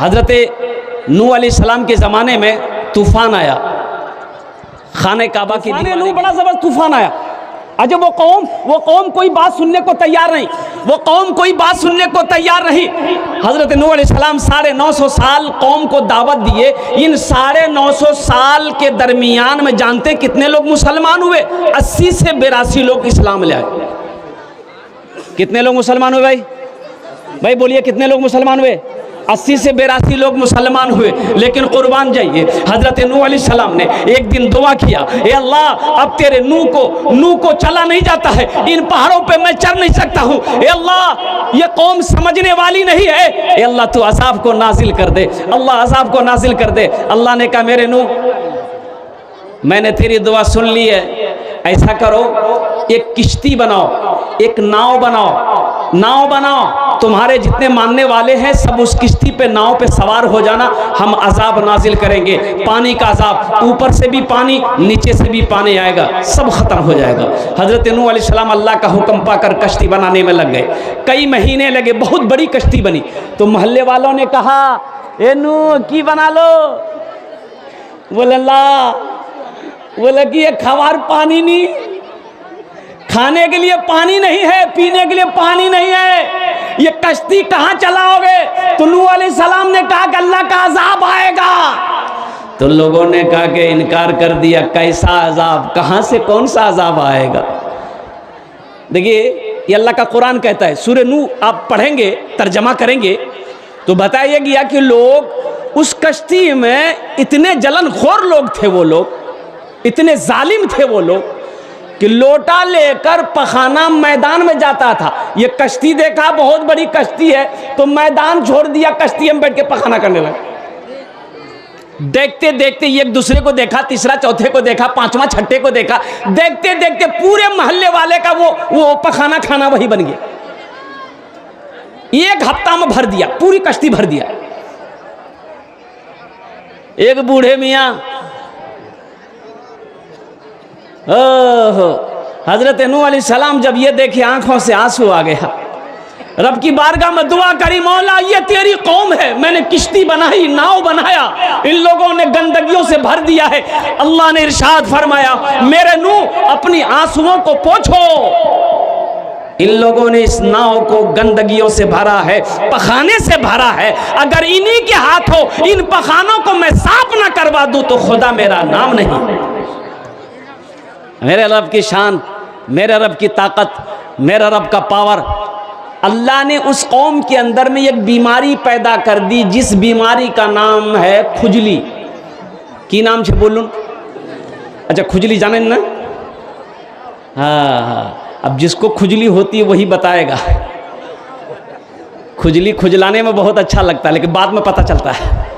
हज़रत नूह अलैहिस्सलाम के ज़माने में तूफ़ान आया, खाने काबा की दीवार बड़ा ज़बरदस्त तूफ़ान आया। अजब वो कौम कोई बात सुनने को तैयार नहीं, वो कौम कोई बात सुनने को तैयार नहीं। हज़रत नूह अलैहिस्सलाम 950 साल कौम को दावत दिए। इन 950 साल के दरमियान में जानते कितने लोग मुसलमान हुए? 80 से 82 लोग इस्लाम ले आए। कितने लोग मुसलमान हुए भाई बोलिए, कितने लोग मुसलमान हुए? 80 से 82 लोग मुसलमान हुए। लेकिन कुर्बान जाइए, हज़रत नूह अलैहिस्सलाम ने एक दिन दुआ किया, ए अल्लाह, अब तेरे नूह को चला नहीं जाता है, इन पहाड़ों पे मैं चढ़ नहीं सकता हूँ। ए अल्लाह, ये कौम समझने वाली नहीं है, ए अल्लाह तू अज़ाब को नाजिल कर दे, अल्लाह अज़ाब को नाजिल कर दे। अल्लाह ने कहा, मेरे नूह, मैंने तेरी दुआ सुन ली है, ऐसा करो, एक किश्ती बनाओ, एक नाव बनाओ, तुम्हारे जितने मानने वाले हैं सब उस किश्ती पे, नाव पे सवार हो जाना, हम अजाब नाजिल करेंगे, पानी का अजाब, ऊपर से भी पानी, नीचे से भी पानी आएगा, सब खत्म हो जाएगा। हज़रत नूह अलैहिस्सलाम अल्लाह का हुक्म पाकर कश्ती बनाने में लग गए। कई महीने लगे, बहुत बड़ी कश्ती बनी। तो मोहल्ले वालों ने कहा, ए नूह की बना लो। बोले अल्लाह, बोले कि ये खवार पानी नहीं, खाने के लिए पानी नहीं है, पीने के लिए पानी नहीं है, ये कश्ती कहाँ चलाओगे? तो नूह अलैहिस्सलाम ने कहा कि अल्लाह का अजाब आएगा। तो लोगों ने कहा कि इनकार कर दिया, कैसा अजाब, कहाँ से कौन सा अजाब आएगा? देखिए, ये अल्लाह का कुरान कहता है, सूरह नूह आप पढ़ेंगे, तर्जमा करेंगे तो बताया गया कि लोग उस कश्ती में इतने जलनखोर लोग थे, वो लोग इतने जालिम थे वो लोग कि लोटा लेकर पखाना मैदान में जाता था। ये कश्ती देखा, बहुत बड़ी कश्ती है, तो मैदान छोड़ दिया, कश्ती में बैठ के पखाना करने लगे। देखते देखते एक दूसरे को देखा, तीसरा चौथे को देखा, पांचवा छठे को देखा, देखते देखते पूरे मोहल्ले वाले का वो पखाना खाना वही बन गया। एक हफ्ता में भर दिया, पूरी कश्ती भर दिया। एक बूढ़े मियाँ, ओहो, हज़रत नूह अलैहिस्सलाम जब ये देखे आंखों से आंसू आ गया, रब की बारगाह में दुआ करी, मौला ये तेरी कौम है, मैंने किश्ती बनाई, नाव बनाया, इन लोगों ने गंदगियों से भर दिया है। अल्लाह ने इरशाद फरमाया, मेरे नूह अपनी आंसुओं को पोंछो, इन लोगों ने इस नाव को गंदगियों से भरा है, पखाने से भरा है, अगर इन्हीं के हाथों इन पखानों को मैं साफ ना करवा दूं तो खुदा मेरा नाम नहीं। मेरे रब की शान, मेरे रब की ताकत, मेरे रब का पावर। अल्लाह ने उस कौम के अंदर में एक बीमारी पैदा कर दी, जिस बीमारी का नाम है खुजली। की नाम से बोलूं? अच्छा, खुजली जाने ना? हाँ, अब जिसको खुजली होती है वही बताएगा। खुजली खुजलाने में बहुत अच्छा लगता है, लेकिन बाद में पता चलता है।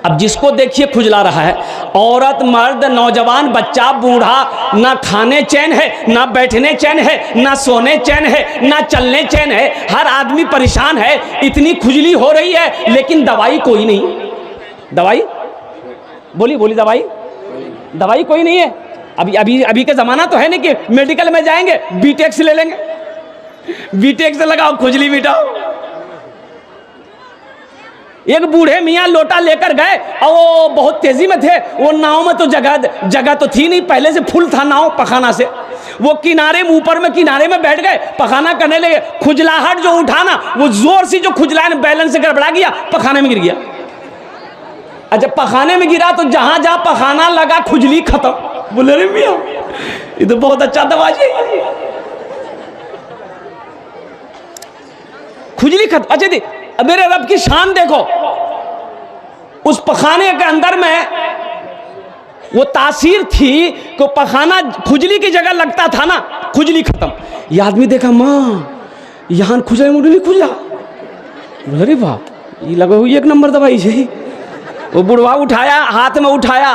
अब जिसको देखिए खुजला रहा है, औरत, मर्द, नौजवान, बच्चा, बूढ़ा, ना खाने चैन है, ना बैठने चैन है, ना सोने चैन है, ना चलने चैन है, हर आदमी परेशान है। इतनी खुजली हो रही है, लेकिन दवाई कोई नहीं। दवाई बोली दवाई कोई नहीं है। अभी का ज़माना तो है नहीं कि मेडिकल में जाएंगे, बीटेक्स ले लेंगे, बीटेक्स लगाओ, खुजली मिटाओ। एक बूढ़े मियाँ लोटा लेकर गए और वो बहुत तेजी में थे। वो नाव में तो जगह तो थी नहीं, पहले से फुल था नाव पखाना से। वो किनारे में, ऊपर में किनारे में बैठ गए, पखाना करने लगे। खुजलाहट जो उठाना, वो जोर से जो खुजलाए, बैलेंस से गड़बड़ा गया, पखाने में गिर गया। अच्छा, पखाने में गिरा तो जहां जहां पखाना लगा खुजली खत्म। बोले रे मियाँ, ये तो बहुत अच्छा दवा है, खुजली खत्म। अच्छा दी, मेरे रब की शान देखो, उस पखाने के अंदर में वो तासीर थी कि पखाना खुजली की जगह लगता था ना, खुजली खत्म। ये आदमी देखा, माँ यहाँ खुजला मुझे खुजला, अरे बाप, ये लगा हुई एक नंबर दवाई है। वो बुढ़वा उठाया, हाथ में उठाया,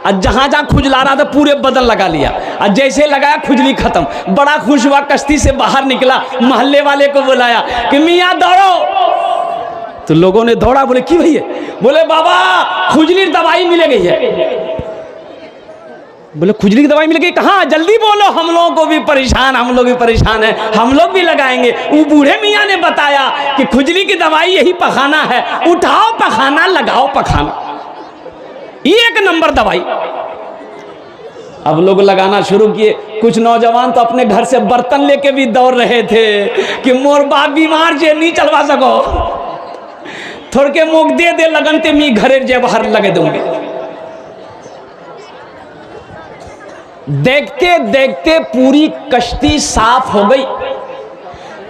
और जहाँ जहाँ खुजला रहा था पूरे बदन लगा लिया, और जैसे लगाया खुजली खत्म। बड़ा खुश हुआ, कश्ती से बाहर निकला, मोहल्ले वाले को बुलाया कि मियाँ दौड़ो। तो लोगों ने दौड़ा, बोले कि भैया? बोले बाबा, खुजली दवाई मिल गई है। बोले खुजली की दवाई मिल गई, कहाँ, जल्दी बोलो, हम लोगों को भी परेशान, हम लोग भी परेशान हैं, हम लोग भी लगाएंगे। वो बूढ़े मियाँ ने बताया कि खुजली की दवाई यही पखाना है, उठाओ पखाना, लगाओ पखाना, एक नंबर दवाई। अब लोग लगाना शुरू किए। कुछ नौजवान तो अपने घर से बर्तन लेके भी दौड़ रहे थे कि मोर बाप बीमार जे नहीं चलवा सको, थोड़ के मुख दे दे लगनते मी घरे जे बाहर लगे दूंगे। देखते देखते पूरी कश्ती साफ हो गई।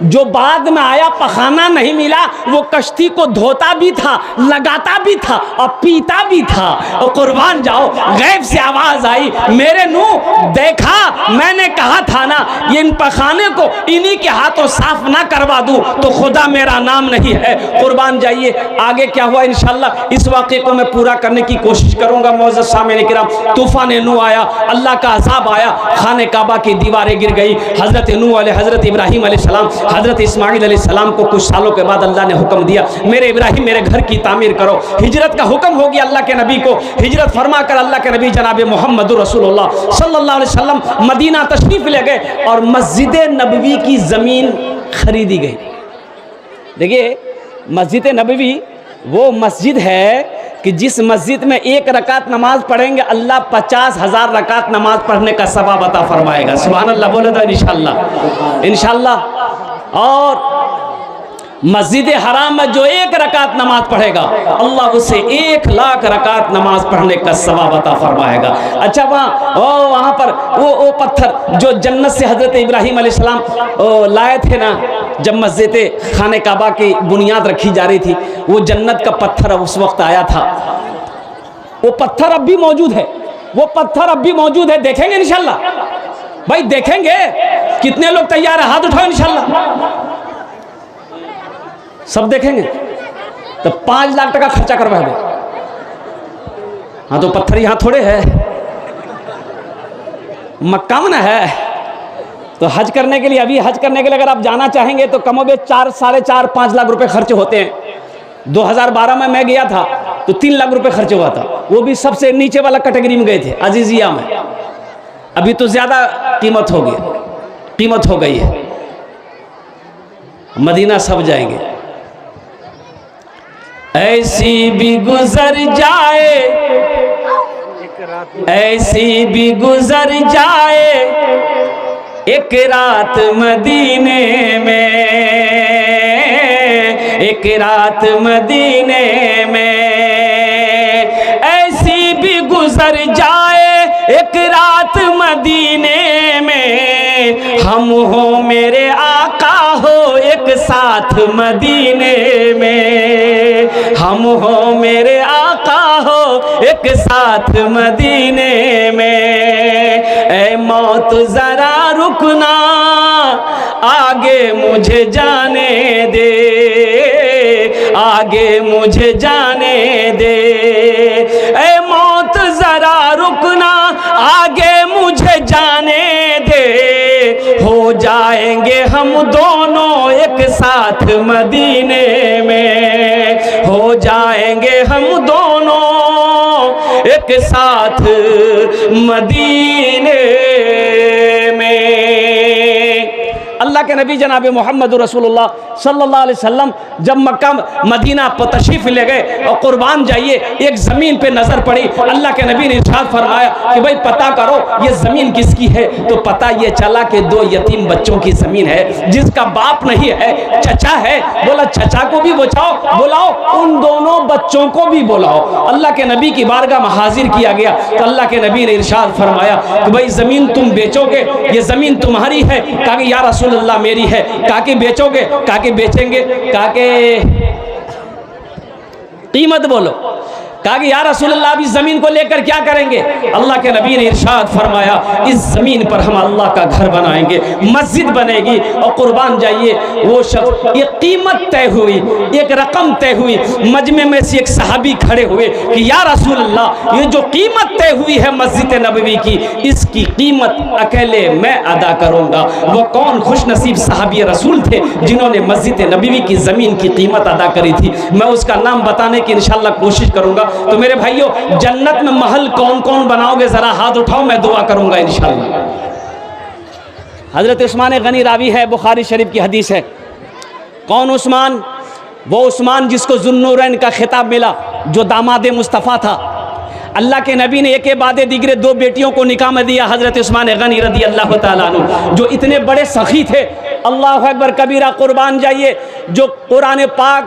जो बाद में आया पखाना नहीं मिला, वो कश्ती को धोता भी था, लगाता भी था और पीता भी था। और कुर्बान जाओ, गैब से आवाज आई, मेरे नू देखा, मैंने कहा था ना ये इन पखाने को इन्हीं के हाथों साफ ना करवा दूं तो खुदा मेरा नाम नहीं है। कुर्बान जाइए, आगे क्या हुआ इंशाल्लाह इस वाक़े को मैं पूरा करने की कोशिश करूंगा। मौजूद सामने किराम, तूफान नू आया, अल्लाह का अज़ाब आया, खाने काबा की दीवारें गिर गई। हज़रत नू वाले, हज़रत इब्राहीम अलैहिस्सलाम, हज़रत इस्माइल अलैहिस्सलाम को कुछ सालों के बाद अल्लाह ने हुक्म दिया, मेरे इब्राहिम मेरे घर की तामीर करो। हिजरत का हुक्म हो गया अल्लाह के नबी को। हिजरत फरमा कर अल्लाह के नबी जनाब मोहम्मद रसूलुल्लाह सल्लल्लाहु अलैहि वसल्लम मदीना तशरीफ ले गए और मस्जिद नबवी की ज़मीन खरीदी गई। देखिए, मस्जिद नबवी वो मस्जिद है कि जिस मस्जिद में एक रकात नमाज पढ़ेंगे अल्लाह 50,000 रकात नमाज पढ़ने का सवाब अता फरमाएगा। सुभान अल्लाह बोले तो इंशाअल्लाह, इंशाअल्लाह। और मस्जिद हराम में जो एक रकात नमाज पढ़ेगा अल्लाह उसे 1,00,000 रकात नमाज पढ़ने का सवाब अता फरमाएगा। अच्छा, वहाँ पर वो पत्थर जो जन्नत से हज़रत इब्राहीम अलैहिस्सलाम लाए थे ना, जब मस्जिद खाने काबा की बुनियाद रखी जा रही थी, वो जन्नत का पत्थर उस वक्त आया था। वो पत्थर अब भी मौजूद है, वो पत्थर अब भी मौजूद है। देखेंगे इंशाल्लाह भाई, देखेंगे। कितने लोग तैयार है? हाथ उठाओ इंशाल्लाह। सब देखेंगे तो 5 लाख टका खर्चा करवा दे। हाँ, तो पत्थर यहाँ थोड़े है, मक्का में ना है। तो हज करने के लिए, अभी हज करने के लिए अगर आप जाना चाहेंगे तो कमोबेश 4, 4.5, 5 लाख रुपए खर्च होते हैं। 2012 में मैं गया था तो 3 लाख रुपए खर्च हुआ था, वो भी सबसे नीचे वाला कैटेगरी में गए थे, अजीजिया में। अभी तो ज्यादा कीमत हो गई है। मदीना सब जाएंगे। ऐसी भी गुजर जाए, ऐसी भी गुजर जाए एक रात मदीने में, एक रात मदीने में। ऐसी भी गुजर जाए एक रात मदीने में, हम हो मेरे आका हो एक साथ मदीने में, हम हो मेरे आका हो एक साथ मदीने में। ऐ मौत जरा रुकना, आगे मुझे जाने दे, आगे मुझे जाने दे। ऐ मौत जरा रुकना, आगे मुझे जाने दे, हो जाएंगे हम दोनों एक साथ मदीने में, हो जाएंगे हम दोनों एक साथ मदीने में। अल्लाह के नबी जनाब मोहम्मद रसूलुल्लाह सल्लल्लाहु अलैहि वसल्लम जब मक्का मदीना पर तशरीफ ले गए और कुर्बान जाइए, एक ज़मीन पे नज़र पड़ी। अल्लाह के नबी ने इरशाद फरमाया कि भाई पता करो ये ज़मीन किसकी है। तो पता ये चला कि 2 यतीम बच्चों की ज़मीन है, जिसका बाप नहीं है, चचा है। बोला चचा को भी बुलाओ, उन दोनों बच्चों को भी बुलाओ। अल्लाह के नबी की बारगाह में हाजिर किया गया तो अल्लाह के नबी ने इरशाद फरमाया कि भाई ज़मीन तुम बेचोगे, ये ज़मीन तुम्हारी है। कहा कि या रसूल अल्लाह मेरी है। कहा कि बेचोगे? कहा कि बेचेंगे। कहा कि कीमत बोलो। कहा कि या रसूल अल्लाह अब इस ज़मीन को लेकर क्या करेंगे? अल्लाह के नबी ने इरशाद फरमाया इस ज़मीन पर हम अल्लाह का घर बनाएंगे, मस्जिद बनेगी। और कुर्बान जाइए वो शख्स, ये कीमत तय हुई, एक रकम तय हुई। मजमे में से एक सहाबी खड़े हुए कि या रसूल अल्लाह ये जो कीमत तय हुई है मस्जिद नबवी की, इसकी कीमत अकेले मैं अदा करूँगा। वो कौन खुश नसीब सहाबी रसूल थे जिन्होंने मस्जिद नबवी की ज़मीन की कीमत अदा करी थी? मैं उसका नाम बताने की इंशाअल्लाह कोशिश करूँगा। तो मेरे भाइयों, जन्नत में महल कौन कौन बनाओगे, जरा हाथ उठाओ, मैं दुआ करूंगा इंशाअल्लाह। हजरत उस्मान गनी रावी है, बुखारी शरीफ की हदीस है। कौन उस्मान? वो उस्मान जिसको ज़ुन्नूरैन का खिताब मिला, जो दामाद मुस्तफ़ा था। अल्लाह के नबी ने एक के बाद दिगरे दो बेटियों को निकाह में दिया, हजरत उस्मान गनी रदी अल्लाह ताला अन्हु, जो इतने बड़े सखी थे। अल्लाह अकबर कबीरा, कुर्बान जाइए, जो कुरान पाक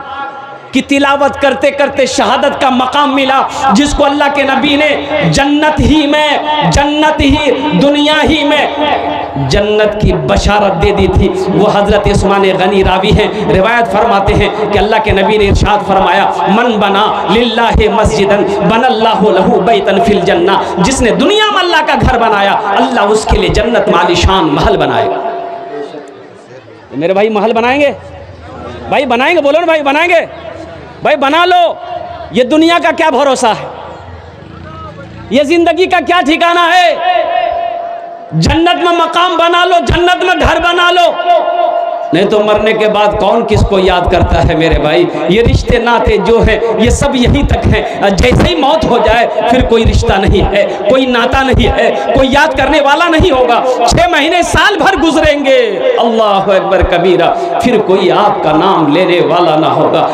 की तिलावत करते करते शहादत का मकाम मिला, जिसको अल्लाह के नबी ने जन्नत ही में, जन्नत ही, दुनिया ही में जन्नत की बशारत दे दी थी, वो हजरत उस्मान गनी रावी हैं। रिवायत फरमाते हैं कि अल्लाह के नबी ने इरशाद फरमाया, मन बना लिल्लाहि मस्जिदन बनल्लाहु लहू बैतन फिल जन्ना, जिसने दुनिया में अल्लाह का घर बनाया, अल्लाह उसके लिए जन्नत में आलीशान महल बनाएगा। मेरे भाई महल बनाएंगे? भाई बनाएंगे? बोलो ना भाई, बनाएंगे? भाई बना लो। ये दुनिया का क्या भरोसा है, ये जिंदगी का क्या ठिकाना है। जन्नत में मकाम बना लो, जन्नत में घर बना लो, नहीं तो मरने के बाद कौन किसको याद करता है मेरे भाई। ये रिश्ते नाते जो हैं ये सब यहीं तक हैं, जैसे ही मौत हो जाए फिर कोई रिश्ता नहीं है, कोई नाता नहीं है, कोई याद करने वाला नहीं होगा। 6 महीने साल भर गुजरेंगे, अल्लाह अकबर कबीरा, फिर कोई आपका नाम लेने वाला ना होगा।